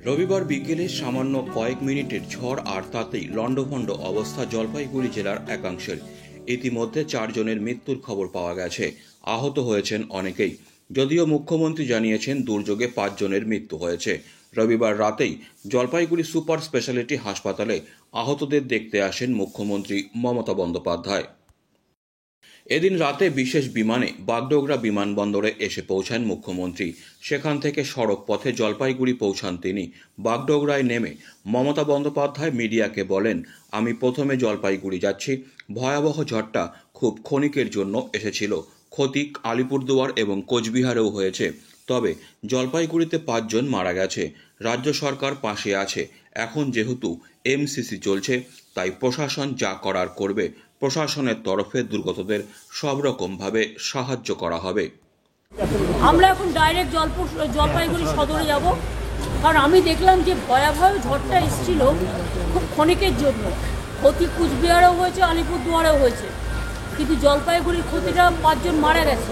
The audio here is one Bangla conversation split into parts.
রবিবার বিকেলে সামান্য কয়েক মিনিটের ঝড় আর তাতেই লণ্ডভণ্ড অবস্থা জলপাইগুড়ি জেলার একাংশের। ইতিমধ্যে 4 জনের মৃত্যুর খবর পাওয়া গেছে, আহত হয়েছেন অনেকেই। যদিও মুখ্যমন্ত্রী জানিয়েছেন দুর্যোগে 5 জনের মৃত্যু হয়েছে। রবিবার রাতেই জলপাইগুড়ি সুপার স্পেশালিটি হাসপাতালে আহতদের দেখতে আসেন মুখ্যমন্ত্রী মমতা বন্দ্যোপাধ্যায়। এদিন রাতে বিশেষ বিমানে বাগডোগরা বিমানবন্দরে এসে পৌঁছান মুখ্যমন্ত্রী। সেখান থেকে সড়ক পথে জলপাইগুড়ি পৌঁছান তিনি। বাগডোগরায় নেমে মমতা বন্দ্যোপাধ্যায় মিডিয়াকে বলেন, আমি প্রথমে জলপাইগুড়ি যাচ্ছি। ভয়াবহ ঝড়টা খুব ক্ষণিকের জন্য এসেছিল। ক্ষতি আলিপুরদুয়ার এবং কোচবিহারেও হয়েছে, তবে জলপাইগুড়িতে 5 জন মারা গেছে। রাজ্য সরকার পাশে আছে। এখন যেহেতু এমসিসি চলছে, তাই প্রশাসন যা করার করবে। প্রশাসনের তরফে দুর্গতদের সব রকমভাবে সাহায্য করা হবে। আমরা এখন ডাইরেক্ট জলপাইগুড়ি সদরে যাব, কারণ আমি দেখলাম যে ভয়াবহ ঝড়টা এসেছিল খুব ক্ষণিকের জন্য। ক্ষতি কুচবিহারেও হয়েছে, আলিপুরদুয়ারেও হয়েছে, কিন্তু জলপাইগুড়ির ক্ষতিটা 5 জন মারা গেছে।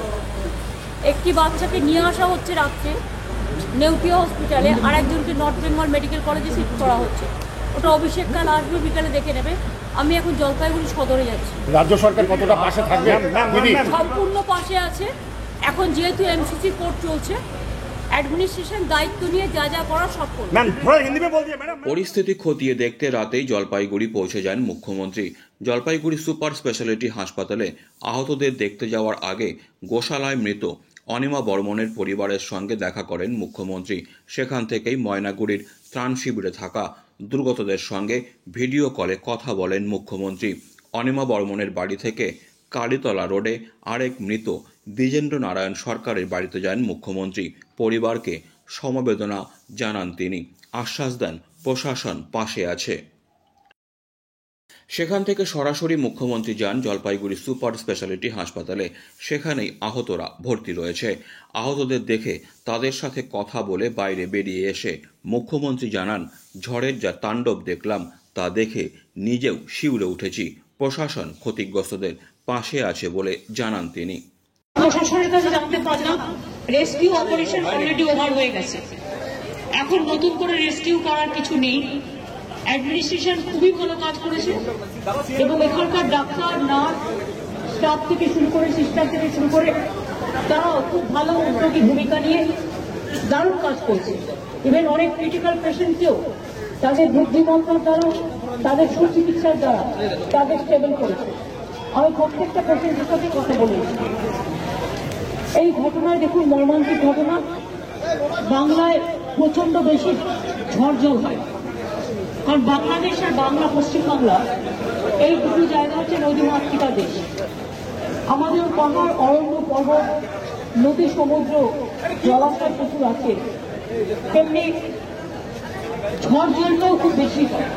একটি বাচ্চাকে নিয়ে আসা হচ্ছে রাত্রে নেউটিয়া হসপিটালে, আর একজনকে নর্থ বেঙ্গল মেডিকেল কলেজে শিফট করা হচ্ছে। ওটা অভিষেক কাল আসবে, বিকালে দেখে নেবে। আমি এখন জলপাইগুড়ি সদরে যাচ্ছি। রাজ্য সরকার কতটা পাশে থাকবে? সম্পূর্ণ পাশে আছে। এখন যেহেতু এমসিসি কোর্ট চলছে, অ্যাডমিনিস্ট্রেশন দায়িত্ব নিয়ে যা যা করা সব করবে। পরিস্থিতি খতিয়ে দেখতে রাতেই জলপাইগুড়ি পৌঁছে যান মুখ্যমন্ত্রী। জলপাইগুড়ি সুপার স্পেশালিটি হাসপাতালে আহতদের দেখতে যাওয়ার আগে গোশালায় মৃত অনিমা বর্মনের পরিবারের সঙ্গে দেখা করেন মুখ্যমন্ত্রী। সেখান থেকেই ময়নাগুড়ির ত্রাণ শিবিরে থাকা দুর্গতদের সঙ্গে ভিডিও কলে কথা বলেন মুখ্যমন্ত্রী। অনিমা বর্মনের বাড়ি থেকে কালীতলা রোডে আরেক মৃত দ্বিজেন্দ্র নারায়ণ সরকারের বাড়িতে যান মুখ্যমন্ত্রী। পরিবারকে সমবেদনা জানান তিনি। আশ্বাস দেন প্রশাসন পাশে আছে। সেখান থেকে সরাসরি মুখ্যমন্ত্রী যান জলপাইগুড়ি সুপার স্পেশালিটি হাসপাতালে। সেখানেই আহতরা ভর্তি রয়েছে। আহতদের দেখে তাদের সাথে কথা বলে বাইরে বেরিয়ে এসে মুখ্যমন্ত্রী জানান, ঝড়ের যা তাণ্ডব দেখলাম তা দেখে নিজেও শিউরে উঠেছি। প্রশাসন ক্ষতিগ্রস্তদের পাশে আছে বলে জানান তিনি। প্রশাসনের কাছে জানতে পারলাম রেস্কিউ অপারেশন অলরেডি ওভার হয়ে গেছে। এখন নতুন করে রেস্কিউ করার কিছু নেই। অ্যাডমিনিস্ট্রেশন খুবই ভালো কাজ করেছে এবং এখানকার ডাক্তার, নার্স, স্টাফ থেকে শুরু করে, সিস্টার থেকে শুরু করে তারাও খুব ভালো উদ্যোগী ভূমিকা নিয়ে দারুণ কাজ করছে। ইভেন অনেক ক্রিটিক্যাল পেশেন্টকেও তাদের বুদ্ধিমত্তার দ্বারা, তাদের সুচিকিৎসার দ্বারা তাদের স্টেবল করেছে। আমি প্রত্যেকটা পেশেন্টের সাথে কথা বলেছি। এই ঘটনায় দেখুন, মর্মান্তিক ঘটনা। বাংলায় প্রচন্ড বেশি ঝড় জল হয়, কারণ বাংলাদেশ আর বাংলা, পশ্চিমবাংলা এই দুটো জায়গা হচ্ছে নদীমাতৃকা দেশ। আমাদের পাহাড়, অরণ্য, পর্বত, নদী, সমুদ্র, জলাশয় প্রচুর আছে। তেমনি ঝড় জলটাও খুব বেশি হয়।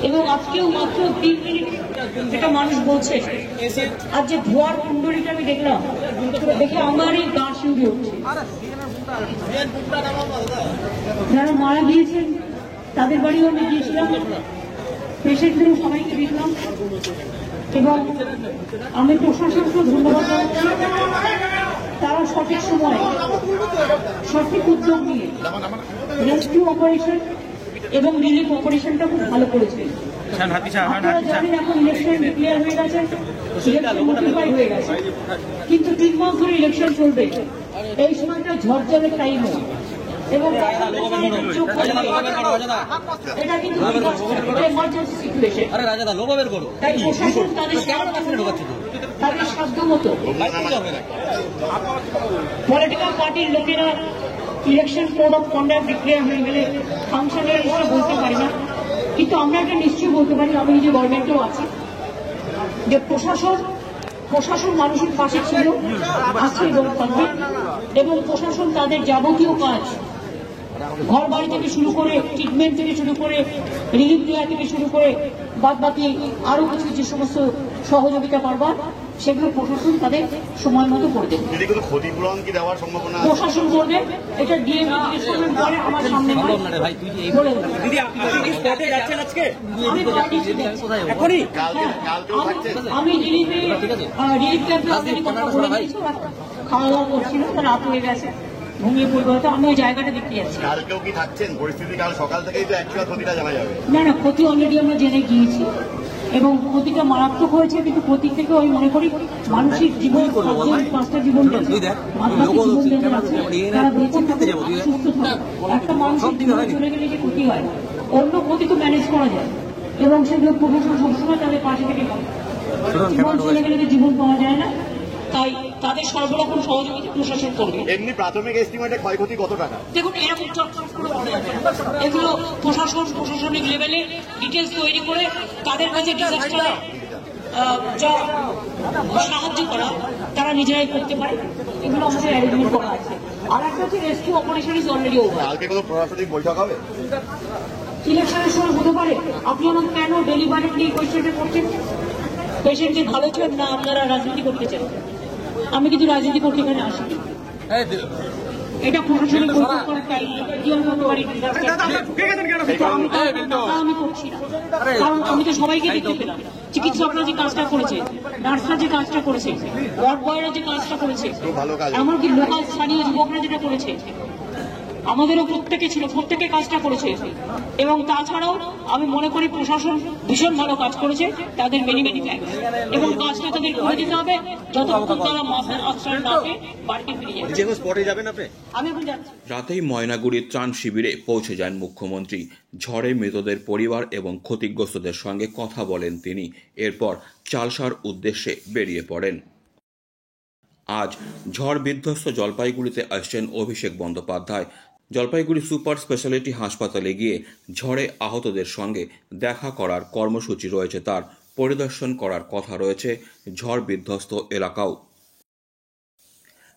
এবং আজকেও মাত্র 3 মিনিট যেটা মানুষ বলছে, আর যে ধোয়ার কুণ্ডলীটা আমি দেখলাম, দেখে আমারই গা শিউরে উঠছে। যারা মারা গিয়েছেন তাদের বাড়িও আমি গিয়েছিলাম, পেশেন্টদেরও সবাইকে দেখলাম এবং আমি প্রশাসনকে ধন্যবাদ জানাচ্ছি। তারা সঠিক সময়ে সঠিক উদ্যোগ নিয়ে রেস্কিউ অপারেশন এবং রিলিফ অপারেশনটা খুব ভালো করেছে। আপনারা জানেন এখন ইলেকশন ডিক্লেয়ার হয়ে গেছে, ইলেকশন নোটিফাই হয়ে গেছে, কিন্তু 3 মাস ধরে ইলেকশন চলবে। এই সময়টা ঝড় জলের টাইমও, এবং এটা কিন্তু এমার্জেন্সি সিচুয়েশন। তাই প্রশাসন তাদের সাধ্য মতো, পলিটিক্যাল পার্টির লোকেরা election code of conduct declare হয়ে গেলে ফাংশনের হিসেবে বলতে পারি না, কিন্তু আমরা এটা নিশ্চয়ই বলতে পারি, আমি নিজে গভর্নমেন্টেও আছি, যে প্রশাসন মানুষের পাশে ছিল, আছে এবং থাকবে। এবং প্রশাসন তাদের যাবতীয় কাজ, ঘর বাড়ি থেকে শুরু করে, ট্রিটমেন্ট থেকে শুরু করে, রিলিফ দেওয়া থেকে শুরু করে, বাদ বাকি আরো কিছু যে সমস্ত সহযোগিতা করবার, সেগুলো প্রশাসন তাদের সময় মতো করে দেবে। ক্ষতিপূরণ কি দেওয়ার সম্ভাবনা প্রশাসন করবে, এটা ডিএম নোটিফিকেশনের পরে আমার সামনে বলে দেবে। আমি রিলিফ ক্যাম্পে অলরেডি কথা বলে দিয়েছি, খাওয়া দাওয়া করছিল, রাত হয়ে গেছে। ঘুমিয়ে পড়বে, হয়তো আমি ওই জায়গাটা দেখতে যাচ্ছি। কালকেও কি থাকছেন? পরিস্থিতি কাল সকাল থেকেই তো অ্যাকচুয়াল ক্ষতিটা জানা যাবে। না না, ক্ষতি অলরেডি আমরা জেনে গিয়েছি এবং ক্ষতিটা মারাত্মক হয়েছে, কিন্তু ক্ষতি থেকে ওই মনে করি মানসিক জীবন, 5টা জীবন তারা বেঁচে থাকে, সুস্থ থাকে। একটা মানুষের জীবন চলে গেলে যে ক্ষতি হয়, অন্য ক্ষতি তো ম্যানেজ করা যায় এবং সেগুলো প্রশাসন সবসময় তাদের পাশে থেকে করে। জীবন চলে গেলে তো জীবন পাওয়া যায় না, তাই তাদের সর্বরকম সহযোগিতা প্রশাসন করবে। এমনি প্রাথমিক এস্টিমেটে ক্ষয়ক্ষতি কত টাকা? দেখুন, এরকম চটচট করে বলা যাবে না। এগুলো প্রশাসনিক লেভেলে ডিটেলস তৈরি করে তাদের কাছে ডিজাস্টার যা সাহায্য করা তারা নিজেরাই করতে পারে, এগুলো আমাদের অ্যারেঞ্জমেন্ট করা আছে। আর একটা হচ্ছে rescue operation is already over. কালকে কোনো প্রশাসনিক বৈঠক হবে? ইলেকশনের সময় হতে পারে। আপনি আমাকে কেন ডেলিভারেটলি এই কোয়েশ্চেনটা করছেন? পেশেন্টকে ভালো চান না আপনারা রাজনীতি করতে চান? আমি কিন্তু রাজনীতি করতে এখানে আসিনি। এটা প্রশাসনিক বৈঠক করার টাইম আমি করছি না, কারণ আমি তো সবাইকে দেখতে পেলাম। চিকিৎসকরা যে কাজটা করেছে, নার্সরা যে কাজটা করেছে, ওয়ার্ড বয়রা যে কাজটা করেছে, এমনকি লোকাল স্থানীয় যুবকরা যেটা করেছে, আমাদেরও প্রত্যেকে ছিল, প্রত্যেকে কাজটা করেছে। এবং তাছাড়াও আমি মনে করি প্রশাসন ভীষণ ভালো কাজ করেছে, তাদের মেনি থ্যাঙ্কস। এবং কাজটা তাদের করে দিতে হবে যতক্ষণ তারা মাথায় আশ্রয় না পেয়ে বাড়িতে ফিরে যাবে। আমি এখন যাচ্ছি। রাতেই ময়নাগুড়ি ত্রাণ শিবিরে পৌঁছে যান মুখ্যমন্ত্রী। ঝড়ে মৃতদের পরিবার এবং ক্ষতিগ্রস্তদের সঙ্গে কথা বলেন তিনি। এরপর চালসার উদ্দেশ্যে বেরিয়ে পড়েন। আজ ঝড় বিধ্বস্ত জলপাইগুড়িতে আসছেন অভিষেক বন্দ্যোপাধ্যায়। জলপাইগুড়ি সুপার স্পেশালিটি হাসপাতালে গিয়ে ঝড়ে আহতদের সঙ্গে দেখা করার কর্মসূচি রয়েছে তার। পরিদর্শন করার কথা রয়েছে ঝড় বিধ্বস্ত এলাকাও।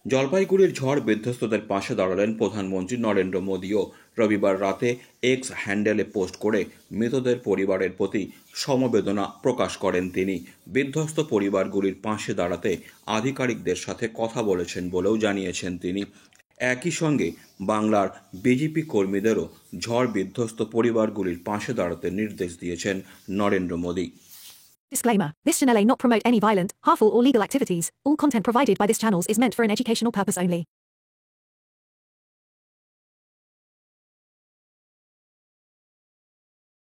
জলপাইগুড়ির ঝড় বিধ্বস্তদের পাশে দাঁড়ালেন প্রধানমন্ত্রী নরেন্দ্র মোদীও। রবিবার রাতে এক্স হ্যান্ডেলে পোস্ট করে মৃতদের পরিবারের প্রতি সমবেদনা প্রকাশ করেন তিনি। বিধ্বস্ত পরিবারগুলির পাশে দাঁড়াতে আধিকারিকদের সাথে কথা বলেছেন বলেও জানিয়েছেন তিনি। একই সঙ্গে বাংলার বিজেপি কর্মীদেরও ঝড় বিধ্বস্ত পরিবারগুলির পাশে দাঁড়াতে নির্দেশ দিয়েছেন Narendra Modi. Disclaimer. This channel may not promote any violent, harmful or legal activities. All content provided by this channel is meant for an educational purpose only.